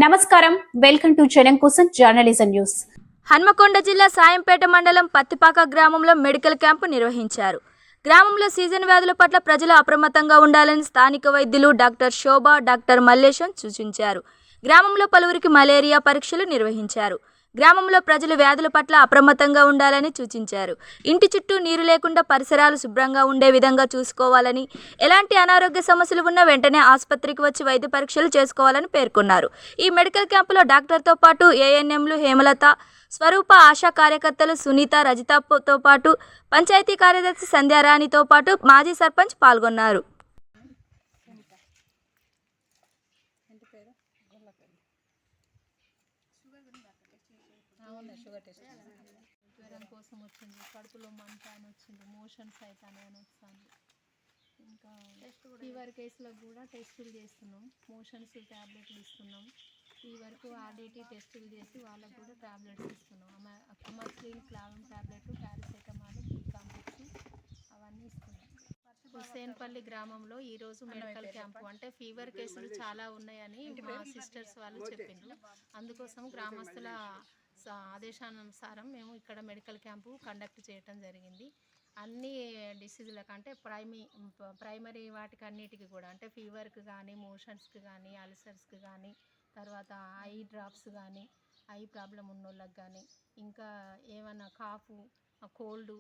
నమస్కారం, welcome to జనం కోసం జర్నలిజం న్యూస్. హన్మకొండ జిల్లా సాయంపేట మండలం పత్తిపాక గ్రామంలో మెడికల్ క్యాంపు నిర్వహించారు. గ్రామంలో సీజన్ వ్యాధుల పట్ల ప్రజలు అప్రమత్తంగా ఉండాలని స్థానిక వైద్యులు డాక్టర్ శోభ, డాక్టర్ మల్లేశం సూచించారు. గ్రామంలో పలువురికి మలేరియా పరీక్షలు నిర్వహించారు. గ్రామంలో ప్రజలు వ్యాధుల పట్ల అప్రమత్తంగా ఉండాలని సూచించారు. ఇంటి చుట్టూ నీరు లేకుండా పరిసరాలు శుభ్రంగా ఉండే విధంగా చూసుకోవాలని, ఎలాంటి అనారోగ్య సమస్యలు ఉన్నా వెంటనే ఆసుపత్రికి వచ్చి వైద్య పరీక్షలు చేసుకోవాలని పేర్కొన్నారు. ఈ మెడికల్ క్యాంపులో డాక్టర్తో పాటు ఏఎన్ఎంలు హేమలత, స్వరూప, ఆశా కార్యకర్తలు సునీత, రజితతో పాటు పంచాయతీ కార్యదర్శి సంధ్యారాణితో పాటు మాజీ సర్పంచ్ పాల్గొన్నారు. జ్వరం కోసం వచ్చింది, కడుపులో మంట అని వచ్చింది, మోషన్స్ అవుతాయి అని వస్తుంది. ఇంకా ఫీవర్ కేసులకు కూడా టెస్టులు చేస్తున్నాం, మోషన్స్ ట్యాబ్లెట్లు ఇస్తున్నాం. ఫీవర్కు ఆర్డిటీ టెస్టులు చేసి వాళ్ళకు కూడా ట్యాబ్లెట్స్ ఇస్తున్నాం. అమర్స్లీన్, క్లావిన్ ట్యాబ్లెట్లు, పారాసెటమాల్, బీ కాంప్లెక్స్ అవన్నీ ఇస్తున్నాం. హుస్సేన్పల్లి గ్రామంలో ఈరోజు మెడికల్ క్యాంపు అంటే ఫీవర్ కేసులు చాలా ఉన్నాయని మా సిస్టర్స్ వాళ్ళు చెప్పిండ్రు. అందుకోసం గ్రామస్తుల ఆదేశానుసారం మేము ఇక్కడ మెడికల్ క్యాంపు కండక్ట్ చేయటం జరిగింది. అన్ని డిసీజులకు అంటే ప్రైమరీ వాటికి అన్నిటికీ కూడా అంటే ఫీవర్కి కానీ, మోషన్స్కి కానీ, అల్సర్స్కి కానీ, తర్వాత ఐ డ్రాప్స్ కానీ, ఐ ప్రాబ్లం ఉన్నోళ్ళకి కానీ, ఇంకా ఏమైనా కాఫ్, కోల్డ్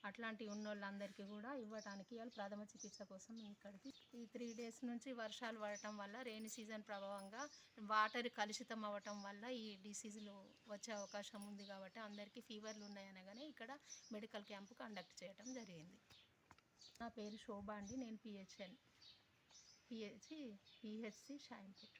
అట్లాంటివి ఉన్నోళ్ళందరికీ కూడా ఇవ్వడానికి వాళ్ళు ప్రథమ చికిత్స కోసం ఇక్కడికి ఈ 3 days నుంచి వర్షాలు పడటం వల్ల రెయినీ సీజన్ ప్రభావంగా వాటర్ కలుషితం అవ్వటం వల్ల ఈ డిసీజులు వచ్చే అవకాశం ఉంది. కాబట్టి అందరికీ ఫీవర్లు ఉన్నాయనగానే ఇక్కడ మెడికల్ క్యాంపు కండక్ట్ చేయడం జరిగింది. నా పేరు శోభ అండి. నేను పిహెచ్సి షాయంపేట.